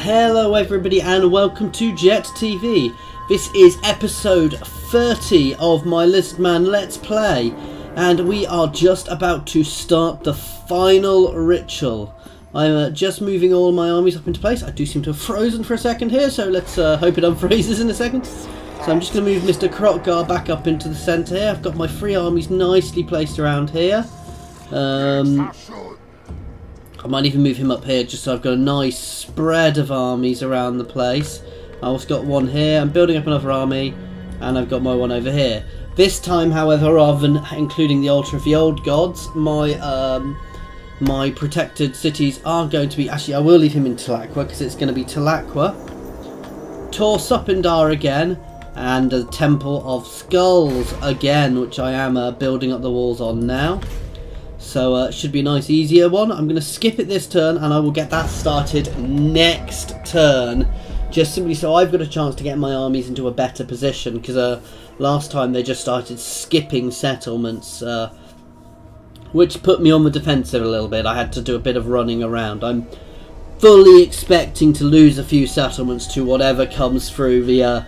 Hello everybody and welcome to Jet TV. This is episode 30 of my Lizardmen Let's Play, and we are just about to start the final ritual. I'm just moving all my armies up into place. I do seem to have frozen for a second here, so let's hope it unfreezes in a second. So I'm just going to move Mr. Kroq-Gar back up into the centre here. I've got my three armies nicely placed around here. I might even move him up here just so I've got a nice spread of armies around the place. I've also got one here. I'm building up another army, and I've got my one over here. This time, however, rather than including the altar of the old gods, my protected cities are going to be... Actually, I will leave him in Talakwa because it's going to be Talakwa, Torsupindar again, and the Temple of Skulls again, which I am building up the walls on now. So it should be a nice easier one. I'm going to skip it this turn and I will get that started next turn. Just simply so I've got a chance to get my armies into a better position. Because last time they just started skipping settlements. Which put me on the defensive a little bit. I had to do a bit of running around. I'm fully expecting to lose a few settlements to whatever comes through the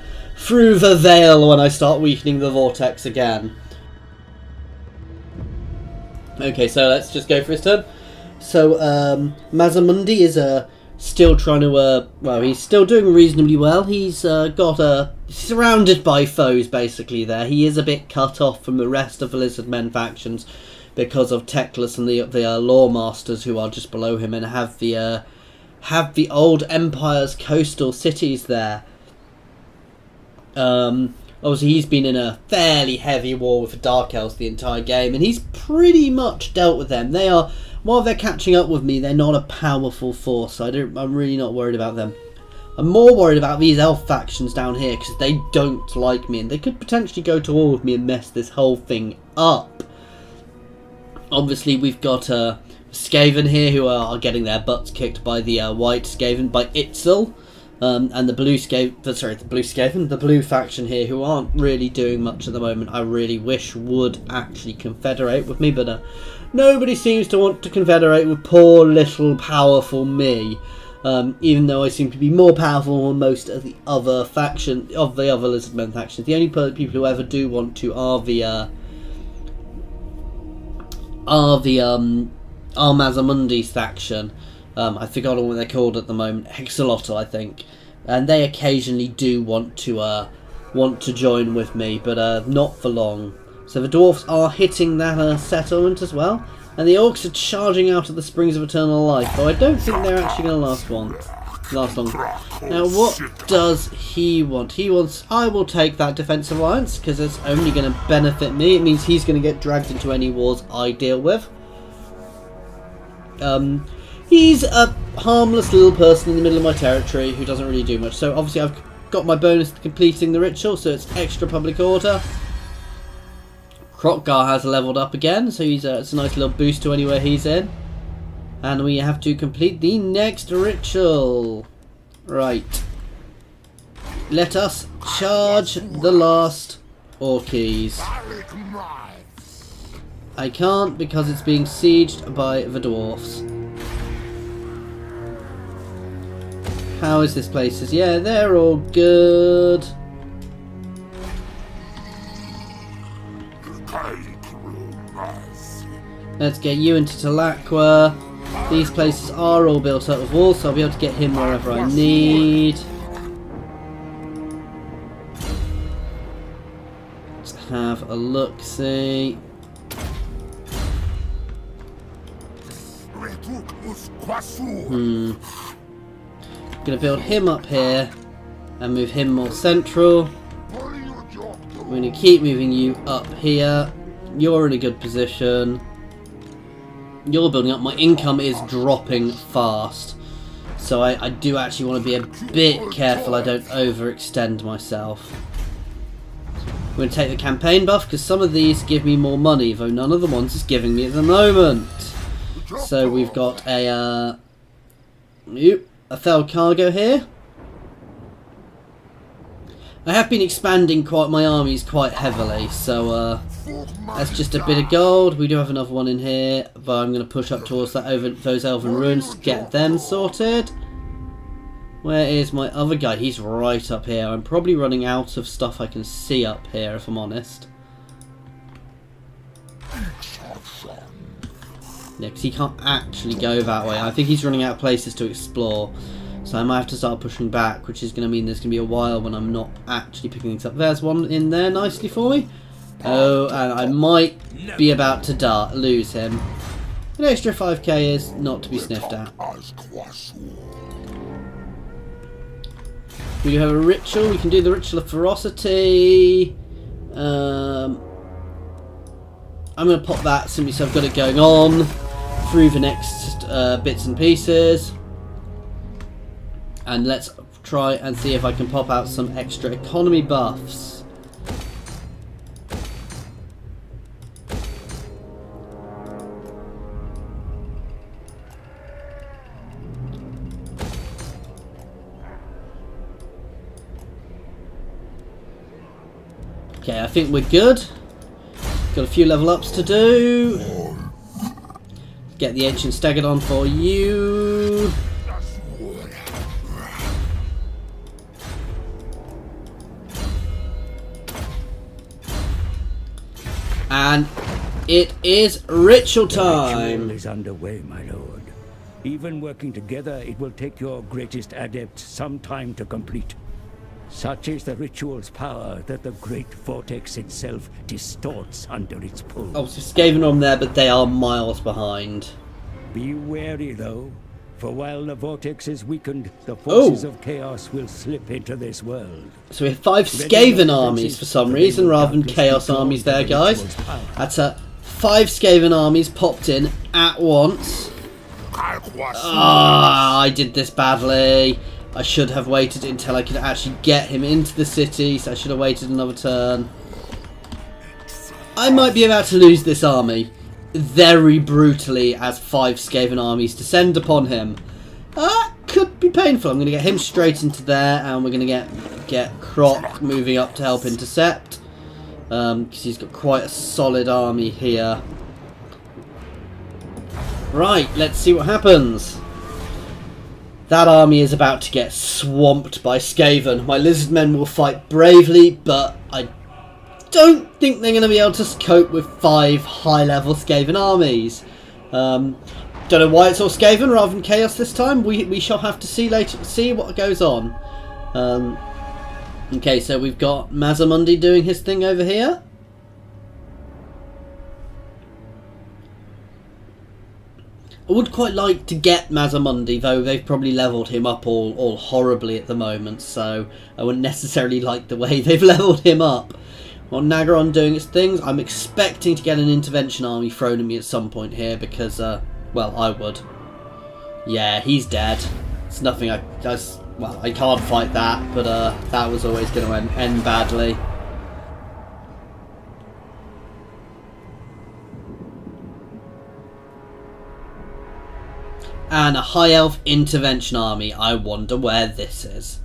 veil when I start weakening the vortex again. Okay, so let's just go for his turn. So, Mazamundi is still trying to, well, he's still doing reasonably well. He's surrounded by foes, basically, there. He is a bit cut off from the rest of the Lizardmen factions because of Teclis and the Lawmasters who are just below him and have the old Empire's coastal cities there. Obviously, he's been in a fairly heavy war with the Dark Elves the entire game, and he's pretty much dealt with them. They are, while they're catching up with me, they're not a powerful force, so I'm really not worried about them. I'm more worried about these elf factions down here, because they don't like me, and they could potentially go to war with me and mess this whole thing up. Obviously, we've got Skaven here, who are getting their butts kicked by the white Skaven, by Itzel. And the blue Skaven, the blue faction here, who aren't really doing much at the moment, I really wish would actually confederate with me, but nobody seems to want to confederate with poor little powerful me. Even though I seem to be more powerful than most of the other Lizardmen factions. The only people who ever do want to are Mazamundi's faction. I've forgotten what they're called at the moment. Hexalotl, I think. And they occasionally do want to join with me, but not for long. So the dwarfs are hitting that settlement as well, and the orcs are charging out of the Springs of Eternal Life. Though I don't think they're actually going to last long. Now, what does he want? He wants, I will take that defensive alliance because it's only going to benefit me. It means he's going to get dragged into any wars I deal with. He's a harmless little person in the middle of my territory who doesn't really do much. So obviously I've got my bonus to completing the ritual, so it's extra public order. Kroq-Gar has leveled up again, so it's a nice little boost to anywhere he's in. And we have to complete the next ritual. Right. Let us charge the last Orkies. I can't because it's being sieged by the dwarfs. How is this place? Yeah, they're all good. Let's get you into Talakwa. These places are all built up with walls, so I'll be able to get him wherever I need. Let's have a look-see. Gonna build him up here and move him more central. We're gonna keep moving you up here. You're in a good position. You're building up. My income is dropping fast, so I do actually want to be a bit careful I don't overextend myself. We're going to take the campaign buff because some of these give me more money, though none of the ones is giving me at the moment. So we've got a fell cargo here. I have been expanding my armies quite heavily, so that's just a bit of gold. We do have another one in here, but I'm going to push up towards those elven ruins to get them sorted. Where is my other guy? He's right up here. I'm probably running out of stuff I can see up here, if I'm honest. Yeah, because he can't actually go that way. I think he's running out of places to explore. So I might have to start pushing back, which is going to mean there's going to be a while when I'm not actually picking things up. There's one in there nicely for me. Oh, and I might be about to lose him. An extra 5k is not to be sniffed at. We have a ritual. We can do the ritual of ferocity. I'm going to pop that simply so I've got it going on through the next bits and pieces. And let's try and see if I can pop out some extra economy buffs. Okay, I think we're good. Got a few level ups to do. Get the ancient stegodon for you. And it is ritual time. The ritual is underway, my lord. Even working together, it will take your greatest adept some time to complete. Such is the ritual's power that the great vortex itself distorts under its pull. Oh, so Skaven are on there, but they are miles behind. Be wary, though, for while the vortex is weakened, the forces of chaos will slip into this world. So we have 5 Skaven armies for some reason, rather than chaos armies there, guys. That's 5 Skaven armies popped in at once. Ah, I did this badly. I should have waited until I could actually get him into the city, so I should have waited another turn. I might be about to lose this army very brutally as 5 Skaven armies descend upon him. Could be painful. I'm going to get him straight into there, and we're going to get Kroq moving up to help intercept, because he's got quite a solid army here. Right, let's see what happens. That army is about to get swamped by Skaven. My Lizardmen will fight bravely, but I don't think they're going to be able to cope with 5 high-level Skaven armies. Don't know why it's all Skaven rather than Chaos this time. We shall have to see later. See what goes on. Okay, so we've got Mazamundi doing his thing over here. I would quite like to get Mazamundi, though they've probably levelled him up all horribly at the moment, so I wouldn't necessarily like the way they've levelled him up. While Nagaron doing its things, I'm expecting to get an intervention army thrown at me at some point here, because, well, I would. Yeah, he's dead. It's nothing I can't fight that, but that was always going to end badly. And a High Elf intervention army. I wonder where this is.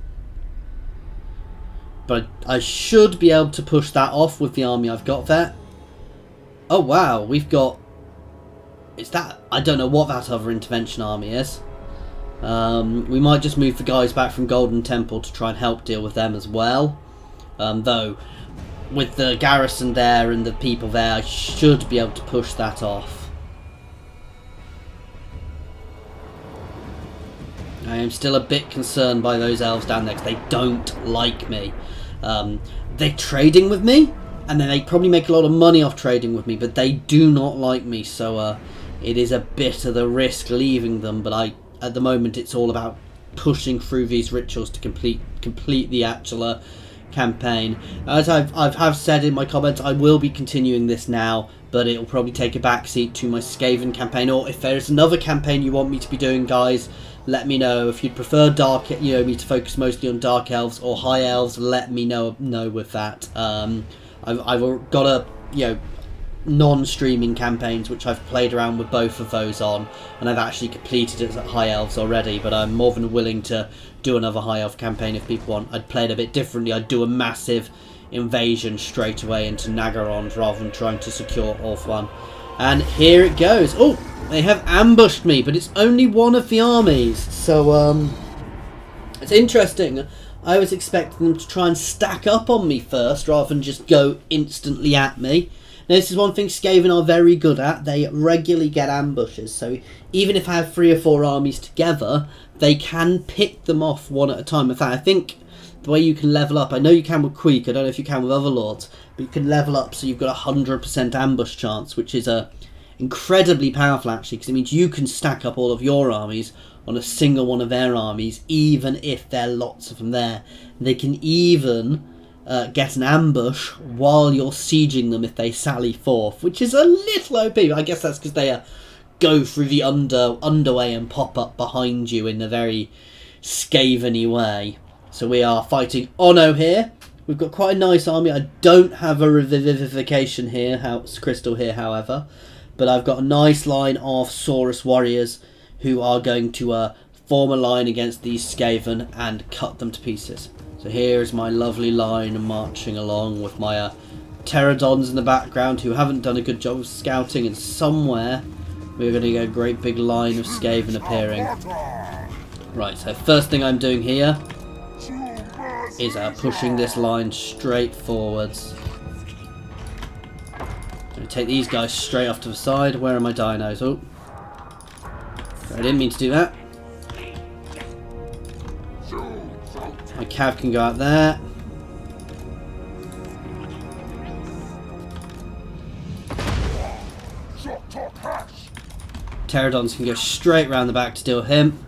But I should be able to push that off with the army I've got there. Oh wow, we've got... Is that... I don't know what that other intervention army is. We might just move the guys back from Golden Temple to try and help deal with them as well. Though, with the garrison there and the people there, I should be able to push that off. I am still a bit concerned by those elves down there because they don't like me. They're trading with me, and then they probably make a lot of money off trading with me, but they do not like me, so it is a bit of the risk leaving them, but at the moment it's all about pushing through these rituals to complete the actual campaign. As I've said in my comments, I will be continuing this now, but it'll probably take a backseat to my Skaven campaign, or if there's another campaign you want me to be doing, guys, let me know. If you'd prefer me to focus mostly on Dark Elves or High Elves, let me know with that. I've got non-streaming campaigns which I've played around with both of those on, and I've actually completed it at High Elves already, but I'm more than willing to do another High Elf campaign if people want. I'd play it a bit differently. I'd do a massive invasion straight away into Nagarond rather than trying to secure Orth-1. And here it goes. Oh, they have ambushed me, but it's only one of the armies. So, It's interesting. I was expecting them to try and stack up on me first rather than just go instantly at me. Now, this is one thing Skaven are very good at. They regularly get ambushes, so even if I have 3 or 4 armies together, they can pick them off one at a time. In fact, I think the way you can level up, I know you can with Queek, I don't know if you can with other lords, but you can level up so you've got a 100% ambush chance, which is incredibly powerful actually, because it means you can stack up all of your armies on a single one of their armies, even if there are lots of them there. They can even get an ambush while you're sieging them if they sally forth, which is a little OP. I guess that's because they go through the underway and pop up behind you in a very Skaven-y way. So we are fighting Ono here. We've got quite a nice army. I don't have a revivification here, crystal here, however, but I've got a nice line of Saurus warriors who are going to form a line against these Skaven and cut them to pieces. So here is my lovely line marching along with my pterodons in the background who haven't done a good job of scouting, and somewhere we're going to get a great big line of Skaven appearing. Right, so first thing I'm doing here is pushing this line straight forwards. I'm going to take these guys straight off to the side. Where are my dinos? Oh, I didn't mean to do that. My cav can go out there. Pterodons can go straight round the back to deal with him.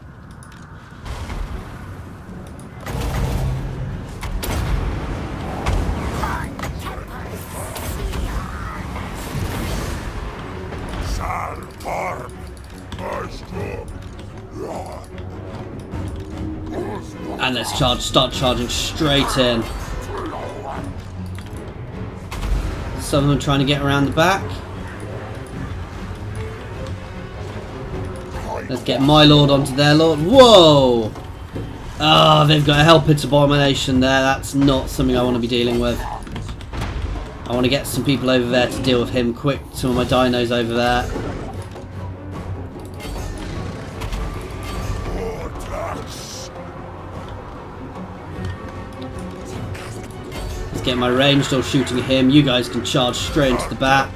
And let's start charging straight in. Some of them trying to get around the back. Let's get my lord onto their lord. Whoa! Ah, they've got a hell pit abomination there. That's not something I want to be dealing with. I want to get some people over there to deal with him quick. Some of my dinos over there. Let's get my ranged all shooting at him. You guys can charge straight into the back.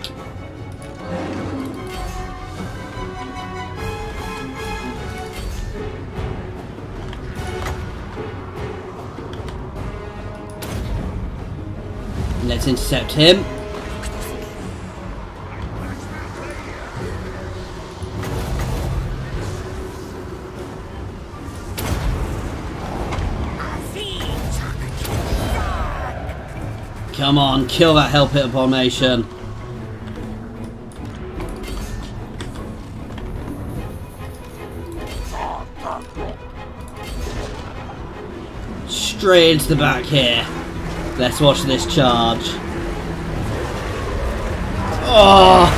Let's intercept him. Come on, kill that hell pit abomination. Straight into the back here. Let's watch this charge. Oh!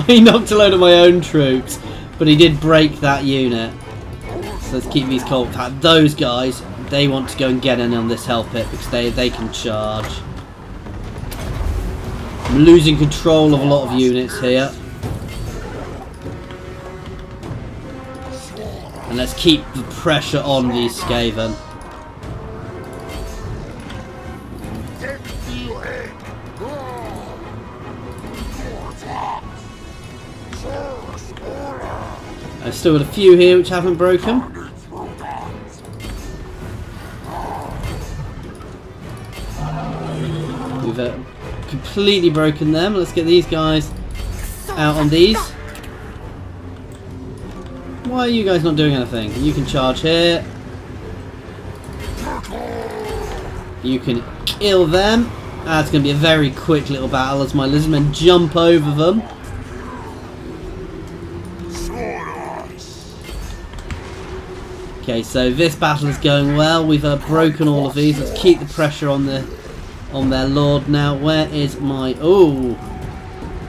He knocked a load of my own troops, but he did break that unit. So let's keep these cold. Those guys, they want to go and get in on this hell pit because they can charge. I'm losing control of a lot of units here. And let's keep the pressure on these Skaven. I've still got a few here which haven't broken. We've completely broken them. Let's get these guys out on these. Why are you guys not doing anything? You can charge here. You can kill them. That's going to be a very quick little battle as my Lizardmen jump over them. Okay, so this battle is going well. We've broken all of these. Let's keep the pressure on their lord now. Where is my... Oh!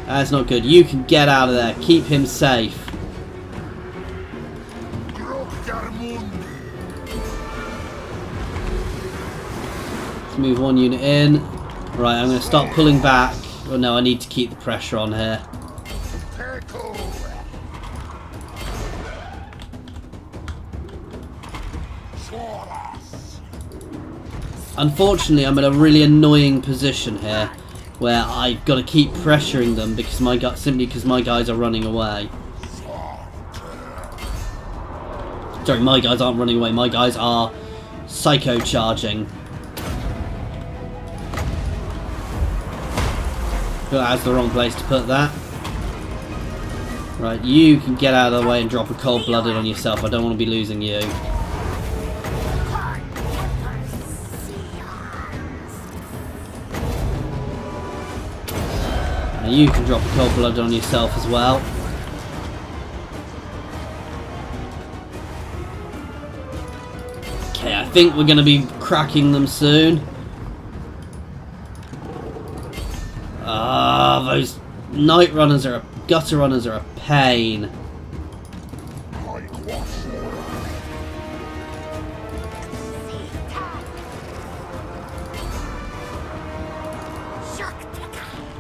That's not good. You can get out of there. Keep him safe. Let's move one unit in. Right, I'm going to start pulling back. Oh no, I need to keep the pressure on here. Unfortunately, I'm in a really annoying position here, where I've got to keep pressuring them because simply because my guys are running away. Sorry, my guys aren't running away. My guys are psycho charging. But that's the wrong place to put that. Right, you can get out of the way and drop a cold-blooded on yourself. I don't want to be losing you. Now you can drop a cold-blooded on yourself as well. Okay, I think we're going to be cracking them soon. Ah, those night runners are gutter runners are a pain.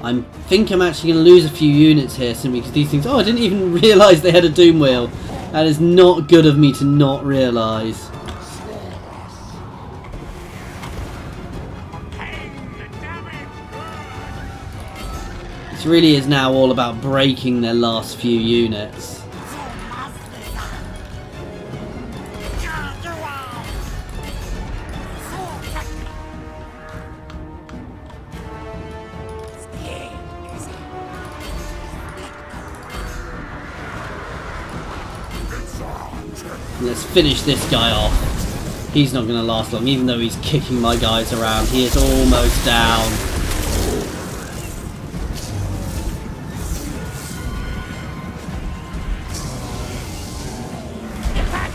I think I'm actually going to lose a few units here simply because these things... Oh, I didn't even realise they had a doom wheel. That is not good of me to not realise. This really is now all about breaking their last few units. Let's finish this guy off. He's not going to last long, even though he's kicking my guys around. He is almost down.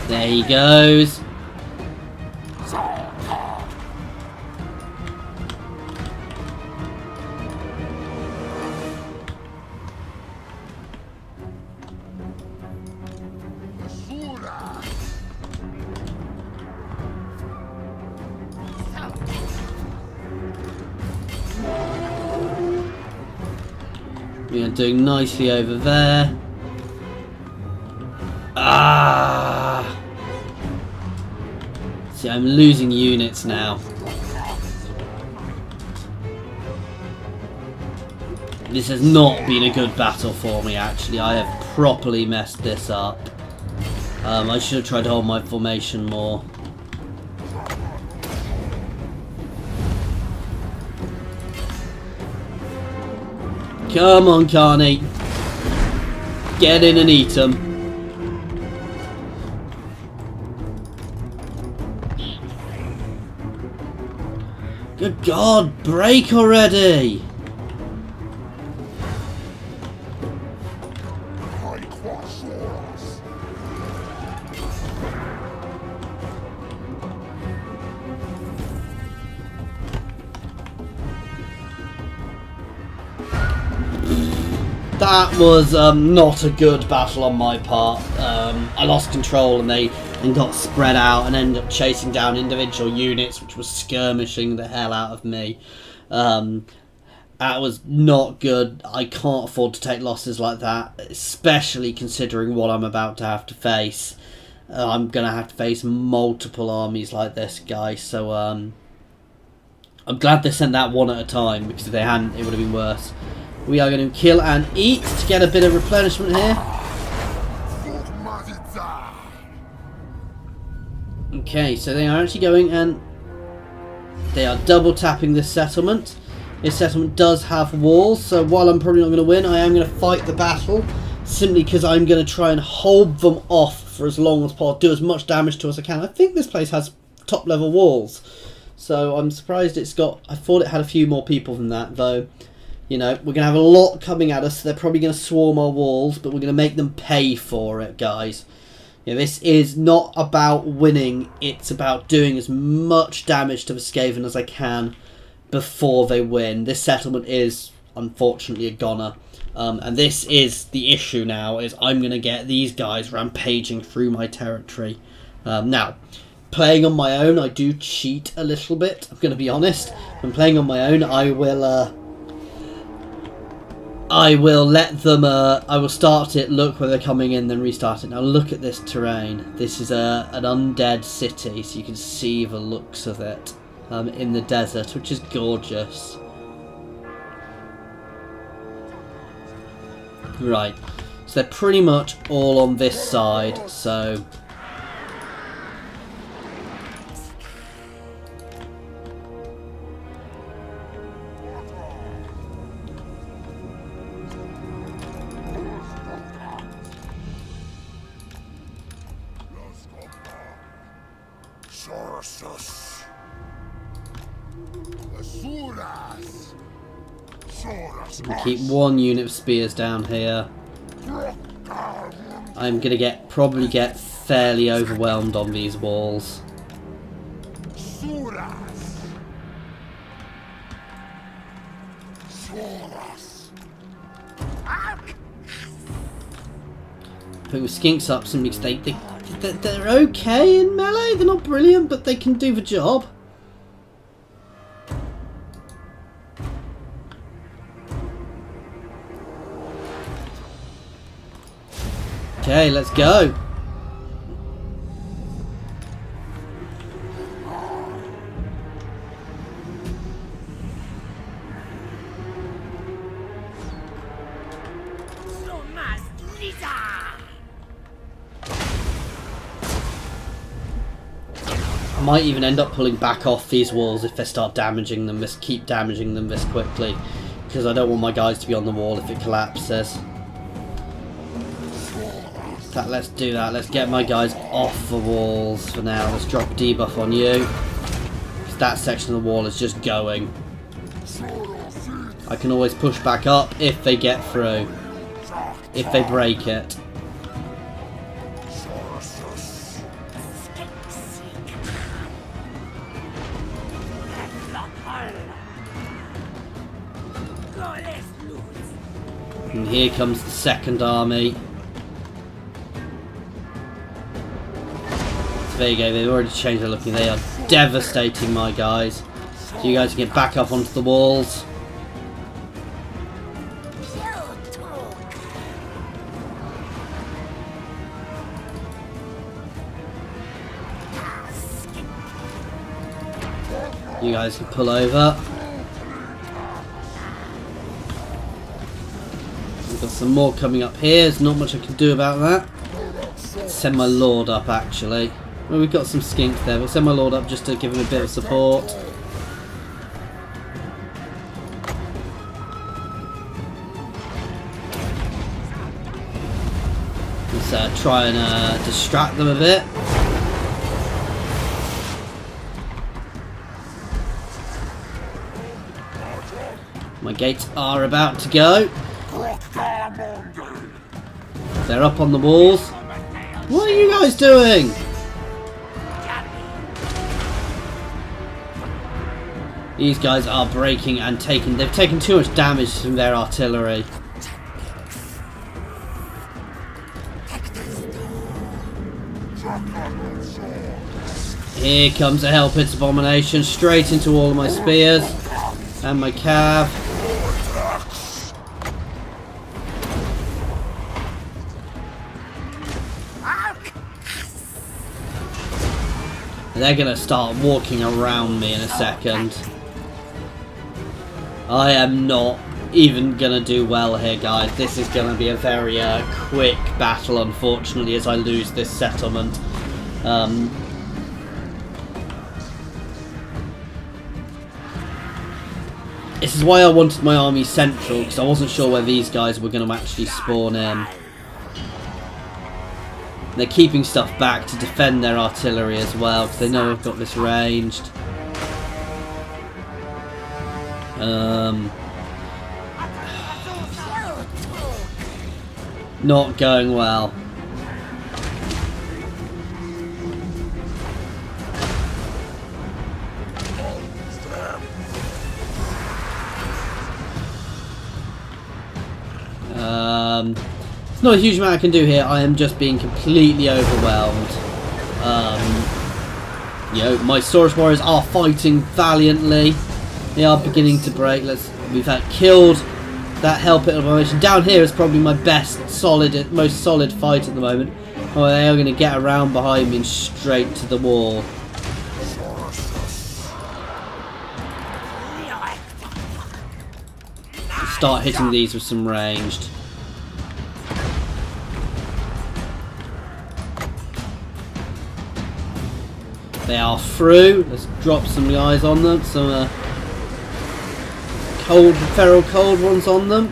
There he goes. We are doing nicely over there. Ah! See, I'm losing units now. This has not been a good battle for me, actually. I have properly messed this up. I should have tried to hold my formation more. Come on, Carney. Get in and eat them. Good God, break already! That was not a good battle on my part. I lost control and they got spread out and ended up chasing down individual units, which was skirmishing the hell out of me. That was not good. I can't afford to take losses like that, especially considering what I'm about to have to face. I'm going to have to face multiple armies like this, guys, so I'm glad they sent that one at a time, because if they hadn't, it would have been worse. We are going to kill and eat to get a bit of replenishment here. Okay, so they are actually going and they are double tapping this settlement. This settlement does have walls, so while I'm probably not going to win, I am going to fight the battle, simply because I'm going to try and hold them off for as long as possible, do as much damage to as I can. I think this place has top level walls, so I'm surprised it's got... I thought it had a few more people than that, though. You know, we're going to have a lot coming at us, so they're probably going to swarm our walls, but we're going to make them pay for it, guys. You know, this is not about winning, it's about doing as much damage to the Skaven as I can before they win. This settlement is, unfortunately, a goner. And this is the issue now, is I'm going to get these guys rampaging through my territory. Now, playing on my own, I do cheat a little bit, I'm going to be honest. When playing on my own, I I will let them, I will start it, look where they're coming in, then restart it. Now look at this terrain. This is an undead city, so you can see the looks of it in the desert, which is gorgeous. Right, so they're pretty much all on this side, so... we keep one unit of spears down here. I'm gonna probably get fairly overwhelmed on these walls. Putting the skinks up simply because they're okay in melee. They're not brilliant, but they can do the job. Okay, let's go. I might even end up pulling back off these walls if they start damaging them. Just keep damaging them this quickly, because I don't want my guys to be on the wall if it collapses. Let's do that. Let's get my guys off the walls for now. Let's drop a debuff on you. That section of the wall is just going. I can always push back up if they get through. If they break it. And here comes the second army. There you go, they've already changed their looking. They are devastating my guys. So you guys can get back up onto the walls. You guys can pull over. We've got some more coming up here. There's not much I can do about that. Let's send my lord up actually. Well, we've got some skinks there. We'll send my lord up just to give him a bit of support. Let's try and distract them a bit. My gates are about to go. They're up on the walls. What are you guys doing? These guys are breaking and they've taken too much damage from their artillery. Here comes a Hellpit's Abomination straight into all of my spears and my cav. They're gonna start walking around me in a second. I am not even gonna do well here, guys. This is gonna be a very quick battle, unfortunately, as I lose this settlement. This is why I wanted my army central, because I wasn't sure where these guys were going to actually spawn in. They're keeping stuff back to defend their artillery as well, because they know I've got this ranged. Not going well. It's not a huge amount I can do here. I am just being completely overwhelmed. You know, my Saurus warriors are fighting valiantly. They are beginning to break. We've had killed that hell pit of formation. Down here is probably my most solid fight at the moment. Oh, they are going to get around behind me and straight to the wall. Start hitting these with some ranged. They are through. Let's drop some guys on them. Some feral cold ones on them.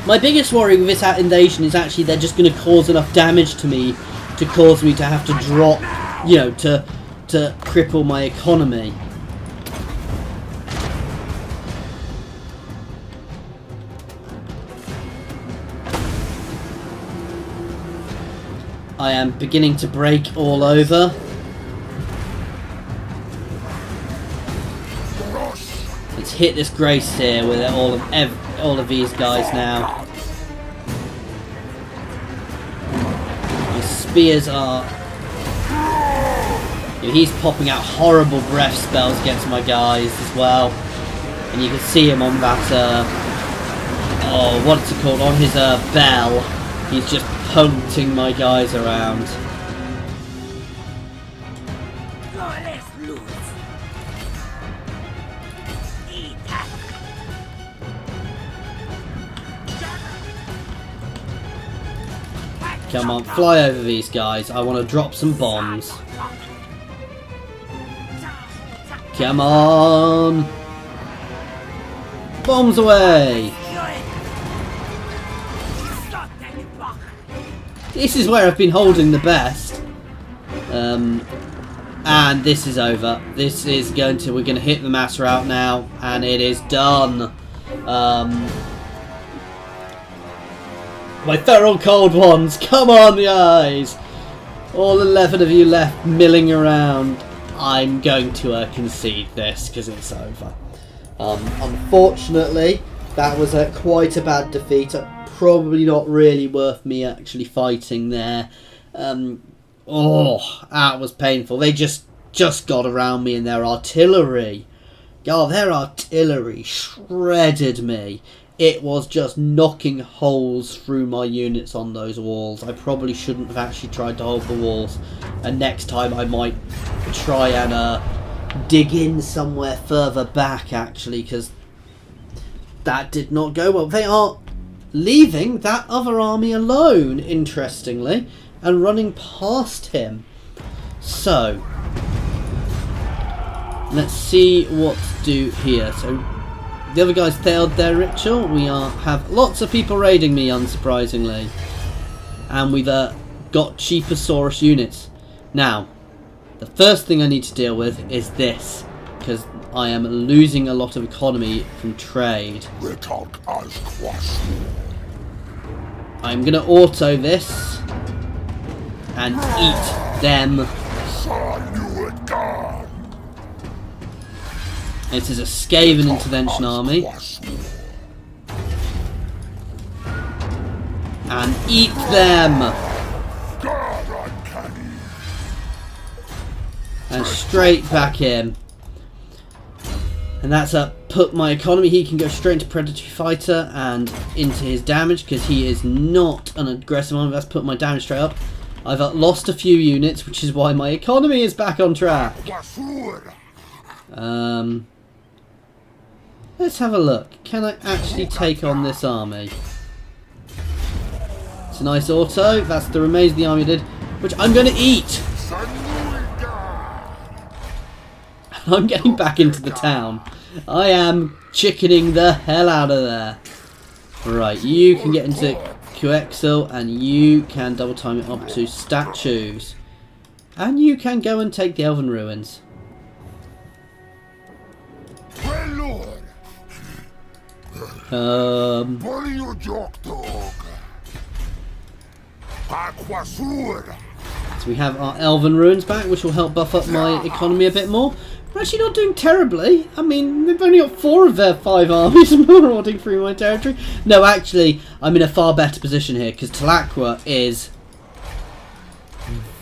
My biggest worry with this invasion is actually they're just going to cause enough damage to me to cause me to have to drop, you know, to cripple my economy. I am beginning to break all over. Let's hit this grace here with all of these guys now. My spears are... He's popping out horrible breath spells against my guys as well. And you can see him on that... oh, what's it called? On his bell. He's just punting my guys around. Come on, fly over these guys. I want to drop some bombs. Come on! Bombs away! This is where I've been holding the best. And this is over. This is we're going to hit the mass route now, and it is done. My feral cold ones, come on guys! All 11 of you left milling around. I'm going to concede this because it's over. Unfortunately, that was quite a bad defeat. Probably not really worth me actually fighting there. Oh, that was painful. They just got around me and their artillery. God, their artillery shredded me. It was just knocking holes through my units on those walls. I probably shouldn't have actually tried to hold the walls. And next time I might try and dig in somewhere further back, actually, because that did not go well. They are leaving that other army alone, interestingly, and running past him. So, let's see what to do here. So, the other guys failed their ritual. We have lots of people raiding me, unsurprisingly. And we've got Cheaposaurus units. Now, the first thing I need to deal with is this, because I am losing a lot of economy from trade. I'm going to auto this and eat them. This is a Skaven intervention army. And eat them! And straight back in. And that's put my economy. He can go straight into Predatory Fighter and into his damage because he is not an aggressive army. That's put my damage straight up. I've lost a few units, which is why my economy is back on track. Let's have a look. Can I actually take on this army? It's a nice auto. That's the remains of the army did, which I'm going to eat. I'm getting back into the town. I am chickening the hell out of there. Right, you can get into Kroq-Gar and you can double time it up to statues. And you can go and take the Elven Ruins. So we have our Elven Ruins back, which will help buff up my economy a bit more. We're actually not doing terribly. I mean, they've only got 4 of their 5 armies marauding through my territory. No, actually, I'm in a far better position here, because Talaqua is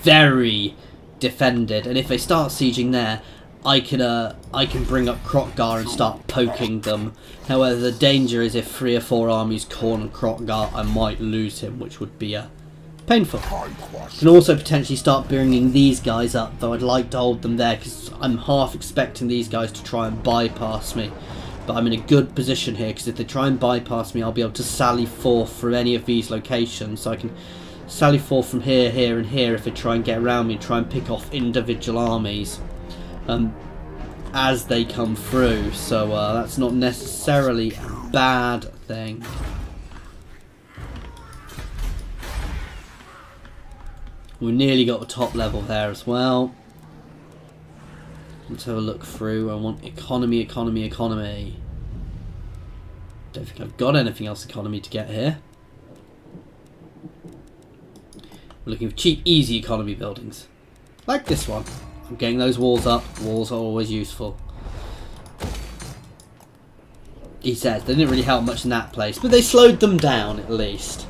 very defended. And if they start sieging there, I can bring up Kroq-Gar and start poking them. However, the danger is if 3 or 4 armies corner Kroq-Gar, I might lose him, which would be painful. I can also potentially start bringing these guys up, though I'd like to hold them there because I'm half expecting these guys to try and bypass me. But I'm in a good position here because if they try and bypass me, I'll be able to sally forth from any of these locations. So I can sally forth from here, here and here if they try and get around me and try and pick off individual armies as they come through. So that's not necessarily a bad thing. We nearly got the top level there as well. Let's have a look through. I want economy, economy, economy. Don't think I've got anything else economy to get here. We're looking for cheap, easy economy buildings. Like this one. I'm getting those walls up. Walls are always useful. He says they didn't really help much in that place, but they slowed them down at least.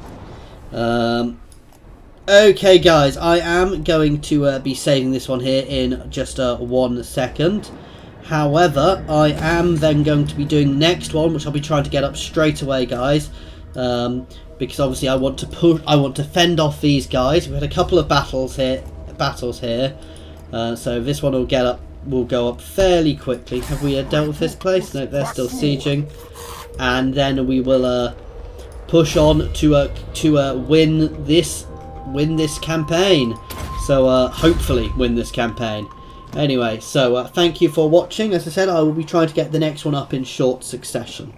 Okay guys, I am going to be saving this one here in just 1 second. However, I am then going to be doing the next one, which I'll be trying to get up straight away, guys. Because obviously I want to fend off these guys. We've had a couple of battles here. So this one will go up fairly quickly. Have we dealt with this place? No, they're still sieging. And then we will push on to win this campaign. So hopefully win this campaign. Anyway, so thank you for watching. As I said, I will be trying to get the next one up in short succession.